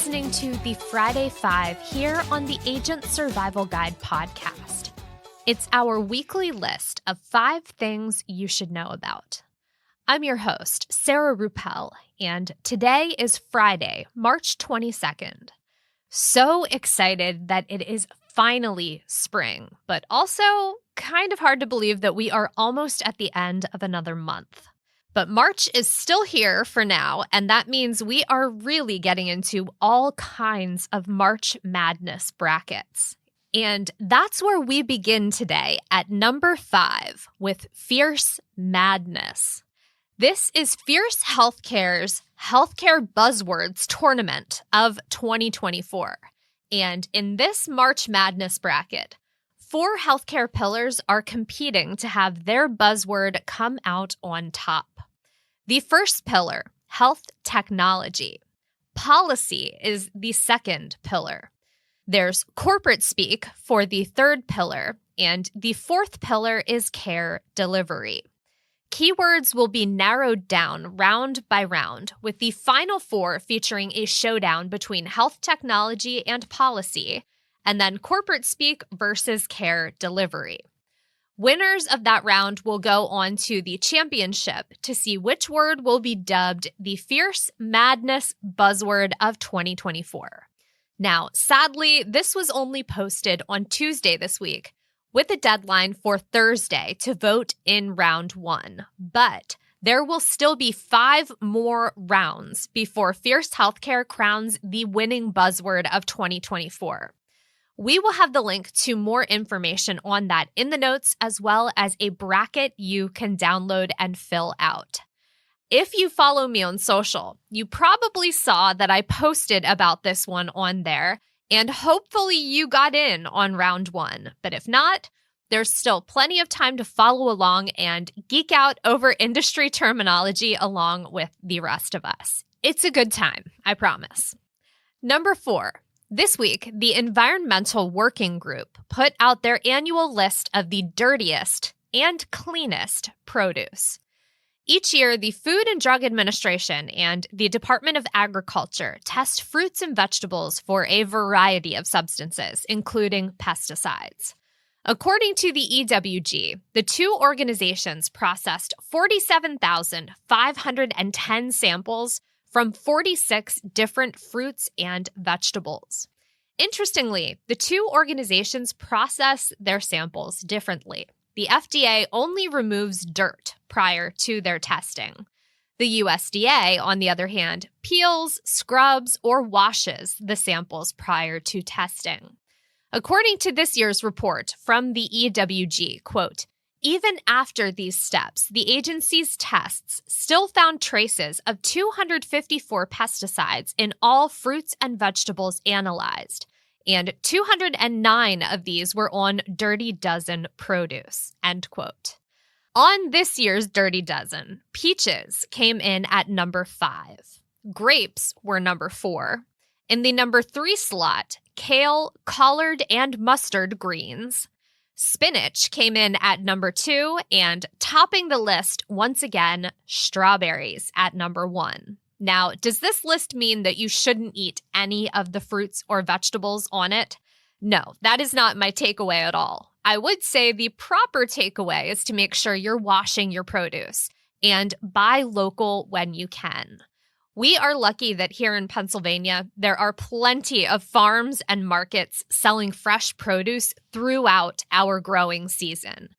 listening to the Friday Five here on the Agent Survival Guide podcast. It's our weekly list of 5 things you should know about. I'm your host, Sarah Ruppel, and today is Friday, March 22nd. So excited that it is finally spring, but also kind of hard to believe that we are almost at the end of another month. But March is still here for now, and that means we are really getting into all kinds of March Madness brackets. And that's where we begin today at number 5 with Fierce Madness. This is Fierce Healthcare's Healthcare Buzzwords Tournament of 2024. And in this March Madness bracket, 4 healthcare pillars are competing to have their buzzword come out on top. The first pillar, health technology. Policy is the second pillar. There's corporate speak for the third pillar, and the fourth pillar is care delivery. Keywords will be narrowed down round by round, with the final 4 featuring a showdown between health technology and policy, and then corporate speak versus care delivery. Winners of that round will go on to the championship to see which word will be dubbed the Fierce Madness Buzzword of 2024. Now, sadly, this was only posted on Tuesday this week, with a deadline for Thursday to vote in round 1. But there will still be 5 more rounds before Fierce Healthcare crowns the winning buzzword of 2024. We will have the link to more information on that in the notes, as well as a bracket you can download and fill out. If you follow me on social, you probably saw that I posted about this one on there, and hopefully you got in on round 1. But if not, there's still plenty of time to follow along and geek out over industry terminology along with the rest of us. It's a good time, I promise. Number 4. This week, the Environmental Working Group put out their annual list of the dirtiest and cleanest produce. Each year, the Food and Drug Administration and the Department of Agriculture test fruits and vegetables for a variety of substances, including pesticides. According to the EWG, the 2 organizations processed 47,510 samples from 46 different fruits and vegetables. Interestingly, the 2 organizations process their samples differently. The FDA only removes dirt prior to their testing. The USDA, on the other hand, peels, scrubs, or washes the samples prior to testing. According to this year's report from the EWG, quote, even after these steps, the agency's tests still found traces of 254 pesticides in all fruits and vegetables analyzed, and 209 of these were on Dirty Dozen produce, end quote. On this year's Dirty Dozen, peaches came in at number 5. Grapes were number 4. In the number 3 slot, kale, collard, and mustard greens. Spinach came in at number 2, and topping the list once again, strawberries at number 1. Now, does this list mean that you shouldn't eat any of the fruits or vegetables on it? No, that is not my takeaway at all. I would say the proper takeaway is to make sure you're washing your produce and buy local when you can. We are lucky that here in Pennsylvania, there are plenty of farms and markets selling fresh produce throughout our growing season.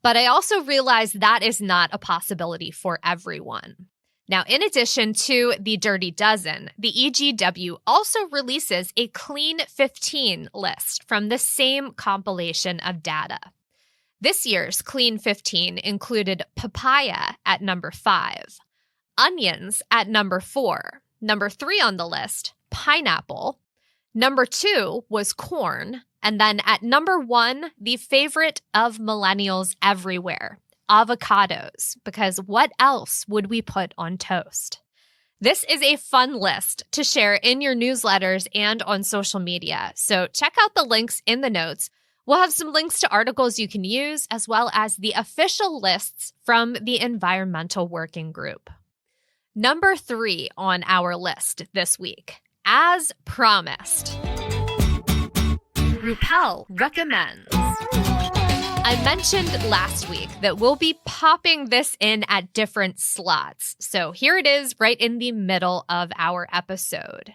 But I also realize that is not a possibility for everyone. Now, in addition to the Dirty Dozen, the EGW also releases a Clean 15 list from the same compilation of data. This year's Clean 15 included papaya at number 5, onions at number 4, number 3 on the list, pineapple, number 2 was corn, and then at number 1, the favorite of millennials everywhere, avocados, because what else would we put on toast? This is a fun list to share in your newsletters and on social media, so check out the links in the notes. We'll have some links to articles you can use, as well as the official lists from the Environmental Working Group. Number 3 on our list this week, as promised, Rupel recommends. I mentioned last week that we'll be popping this in at different slots. So here it is right in the middle of our episode.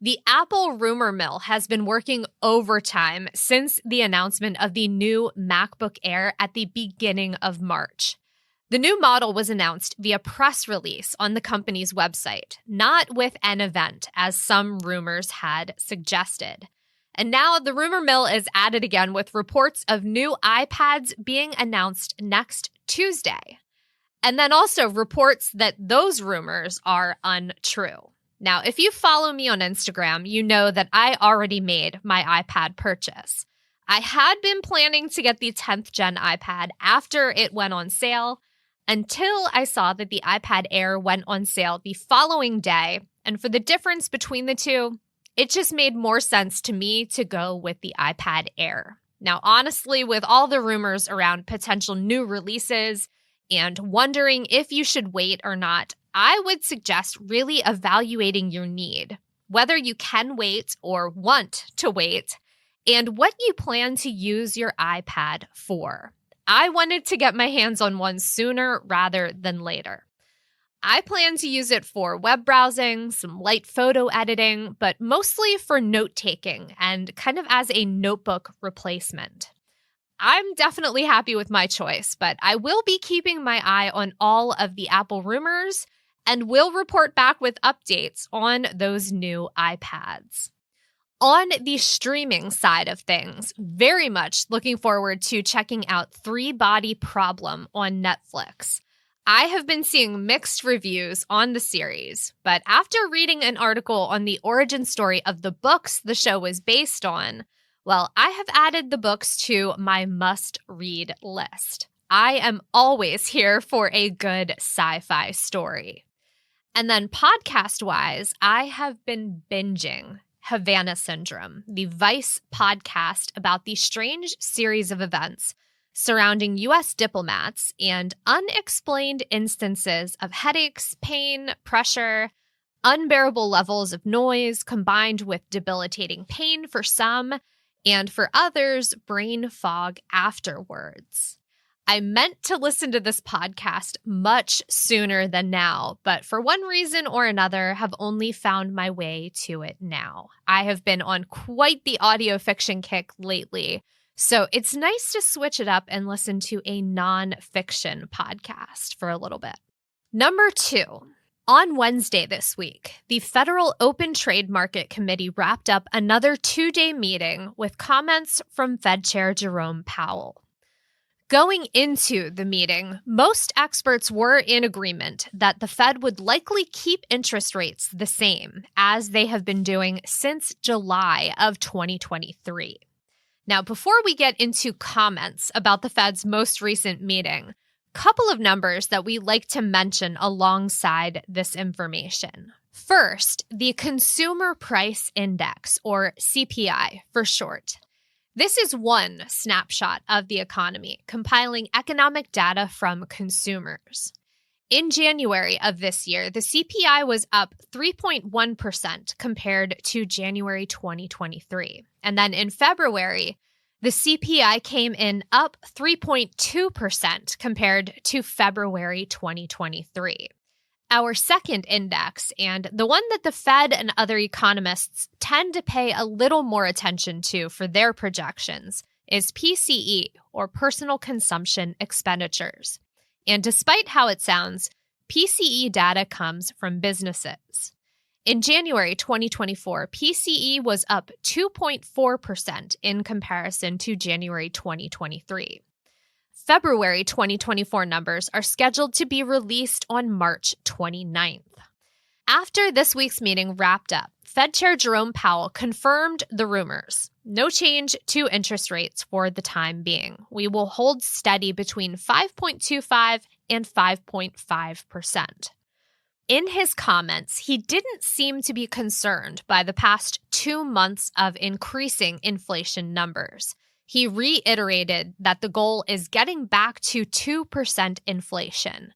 The Apple rumor mill has been working overtime since the announcement of the new MacBook Air at the beginning of March. The new model was announced via press release on the company's website, not with an event, as some rumors had suggested. And now the rumor mill is at it again with reports of new iPads being announced next Tuesday. And then also reports that those rumors are untrue. Now, if you follow me on Instagram, you know that I already made my iPad purchase. I had been planning to get the 10th gen iPad after it went on sale until I saw that the iPad Air went on sale the following day. And for the difference between the two, it just made more sense to me to go with the iPad Air. Now, honestly, with all the rumors around potential new releases and wondering if you should wait or not, I would suggest really evaluating your need, whether you can wait or want to wait, and what you plan to use your iPad for. I wanted to get my hands on one sooner rather than later. I plan to use it for web browsing, some light photo editing, but mostly for note-taking and kind of as a notebook replacement. I'm definitely happy with my choice, but I will be keeping my eye on all of the Apple rumors and will report back with updates on those new iPads. On the streaming side of things, very much looking forward to checking out Three Body Problem on Netflix. I have been seeing mixed reviews on the series, but after reading an article on the origin story of the books the show was based on, well, I have added the books to my must-read list. I am always here for a good sci-fi story. And then podcast-wise, I have been binging Havana Syndrome, the Vice podcast about the strange series of events surrounding U.S. diplomats and unexplained instances of headaches, pain, pressure, unbearable levels of noise combined with debilitating pain for some, and for others, brain fog afterwards. I meant to listen to this podcast much sooner than now, but for one reason or another have only found my way to it now. I have been on quite the audio fiction kick lately, so it's nice to switch it up and listen to a non-fiction podcast for a little bit. Number 2. On Wednesday this week, the Federal Open Trade Market Committee wrapped up another 2-day meeting with comments from Fed Chair Jerome Powell. Going into the meeting, most experts were in agreement that the Fed would likely keep interest rates the same as they have been doing since July of 2023. Now, before we get into comments about the Fed's most recent meeting, couple of numbers that we like to mention alongside this information. First, the Consumer Price Index, or CPI for short. This is one snapshot of the economy, compiling economic data from consumers. In January of this year, the CPI was up 3.1% compared to January 2023. And then in February, the CPI came in up 3.2% compared to February 2023. Our second index, and the one that the Fed and other economists tend to pay a little more attention to for their projections, is PCE, or Personal Consumption Expenditures. And despite how it sounds, PCE data comes from businesses. In January 2024, PCE was up 2.4% in comparison to January 2023. February 2024 numbers are scheduled to be released on March 29th. After this week's meeting wrapped up, Fed Chair Jerome Powell confirmed the rumors. No change to interest rates for the time being. We will hold steady between 5.25 and 5.5%. In his comments, he didn't seem to be concerned by the past 2 months of increasing inflation numbers. He reiterated that the goal is getting back to 2% inflation,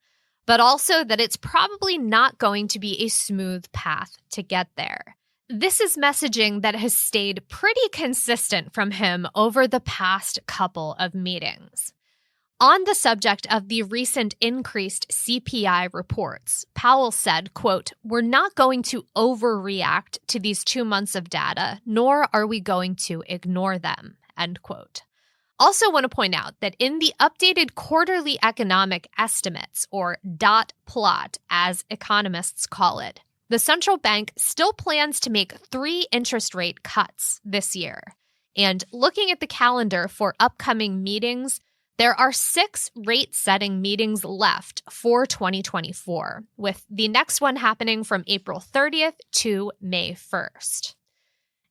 but also that it's probably not going to be a smooth path to get there. This is messaging that has stayed pretty consistent from him over the past couple of meetings. On the subject of the recent increased CPI reports, Powell said, quote, "We're not going to overreact to these 2 months of data, nor are we going to ignore them," end quote. Also want to point out that in the updated quarterly economic estimates, or dot plot as economists call it, the central bank still plans to make 3 interest rate cuts this year. And looking at the calendar for upcoming meetings, there are 6 rate-setting meetings left for 2024, with the next one happening from April 30th to May 1st.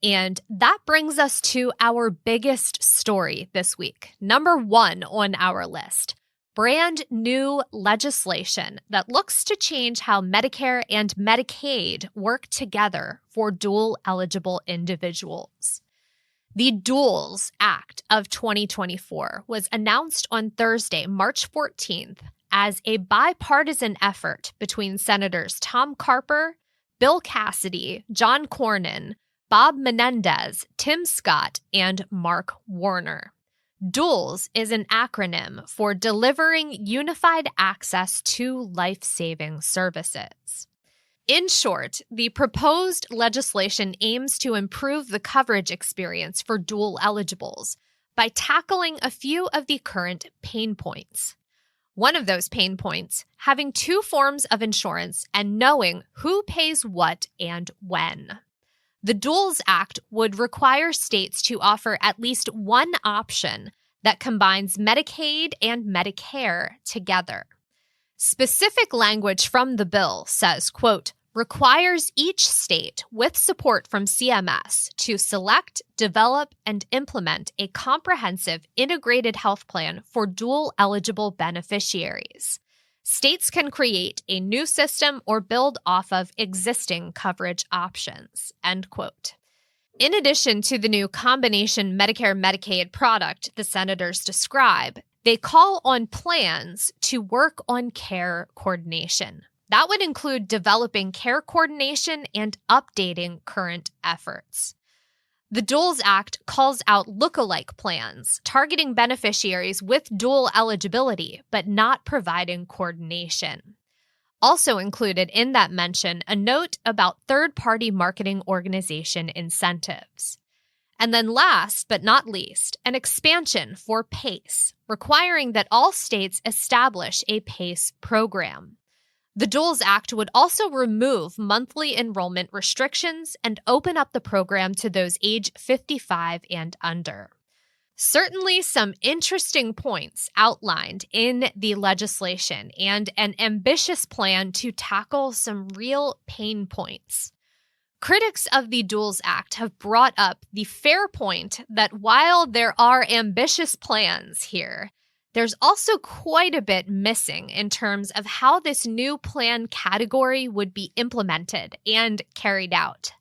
And that brings us to our biggest story this week. Number 1 on our list, brand new legislation that looks to change how Medicare and Medicaid work together for dual-eligible individuals. The DUALS Act of 2024 was announced on Thursday, March 14th, as a bipartisan effort between Senators Tom Carper, Bill Cassidy, John Cornyn, Bob Menendez, Tim Scott, and Mark Warner. DUALS is an acronym for Delivering Unified Access to Life-Saving Services. In short, the proposed legislation aims to improve the coverage experience for dual eligibles by tackling a few of the current pain points. One of those pain points, having 2 forms of insurance and knowing who pays what and when. The DUALS Act would require states to offer at least one option that combines Medicaid and Medicare together. Specific language from the bill says, quote, "requires each state, with support from CMS, to select, develop, and implement a comprehensive integrated health plan for dual-eligible beneficiaries. States can create a new system or build off of existing coverage options," end quote. In addition to the new combination Medicare-Medicaid product the senators describe, they call on plans to work on care coordination. That would include developing care coordination and updating current efforts. The DUALS Act calls out lookalike plans, targeting beneficiaries with dual eligibility but not providing coordination. Also included in that mention, a note about third-party marketing organization incentives. And then last but not least, an expansion for PACE, requiring that all states establish a PACE program. The DUALS Act would also remove monthly enrollment restrictions and open up the program to those age 55 and under. Certainly some interesting points outlined in the legislation and an ambitious plan to tackle some real pain points. Critics of the DUALS Act have brought up the fair point that while there are ambitious plans here, there's also quite a bit missing in terms of how this new plan category would be implemented and carried out.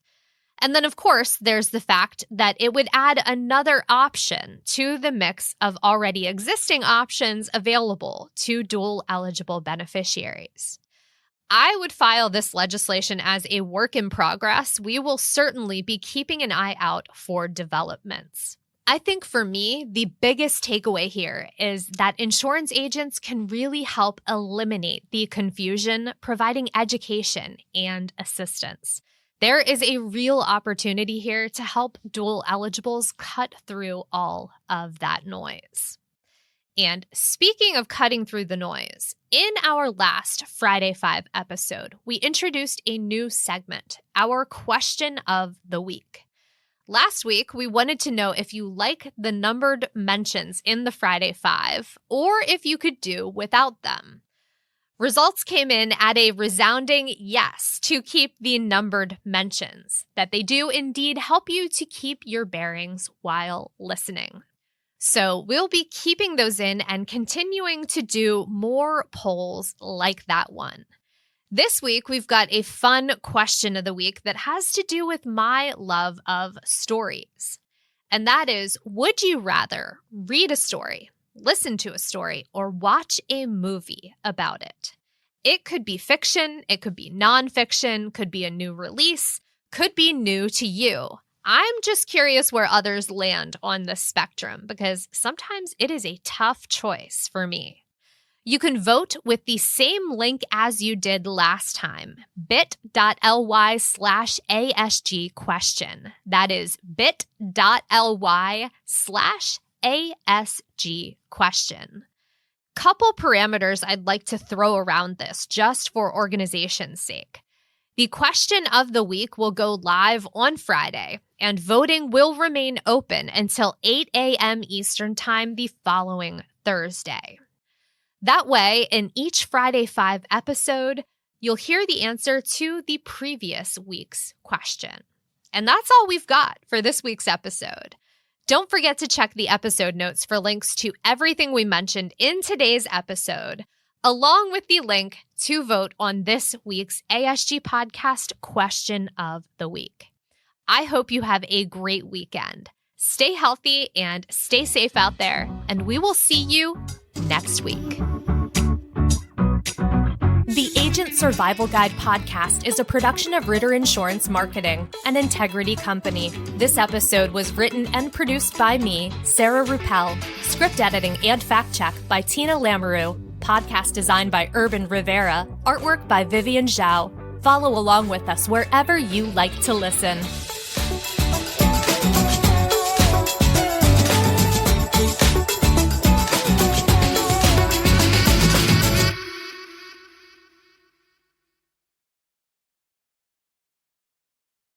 And then, of course, there's the fact that it would add another option to the mix of already existing options available to dual-eligible beneficiaries. I would file this legislation as a work in progress. We will certainly be keeping an eye out for developments. I think for me, the biggest takeaway here is that insurance agents can really help eliminate the confusion, providing education and assistance. There is a real opportunity here to help dual eligibles cut through all of that noise. And speaking of cutting through the noise, in our last Friday 5 episode, we introduced a new segment, our question of the week. Last week, we wanted to know if you like the numbered mentions in the Friday 5, or if you could do without them. Results came in at a resounding yes to keep the numbered mentions, that they do indeed help you to keep your bearings while listening. So we'll be keeping those in and continuing to do more polls like that one. This week, we've got a fun question of the week that has to do with my love of stories. And that is, would you rather read a story, listen to a story, or watch a movie about it? It could be fiction, it could be nonfiction, could be a new release, could be new to you. I'm just curious where others land on the spectrum because sometimes it is a tough choice for me. You can vote with the same link as you did last time, bit.ly/ASG question. That is bit.ly/ASG question. Couple parameters I'd like to throw around this just for organization's sake. The question of the week will go live on Friday, and voting will remain open until 8 a.m. Eastern Time the following Thursday. That way, in each Friday 5 episode, you'll hear the answer to the previous week's question. And that's all we've got for this week's episode. Don't forget to check the episode notes for links to everything we mentioned in today's episode, along with the link to vote on this week's ASG Podcast Question of the Week. I hope you have a great weekend. Stay healthy and stay safe out there, and we will see you next week. The Agent Survival Guide podcast is a production of Ritter Insurance Marketing, an integrity company. This episode was written and produced by me, Sarah Ruppel. Script editing and fact check by Tina Lamoureux. Podcast design by Urban Rivera. Artwork by Vivian Zhao. Follow along with us wherever you like to listen.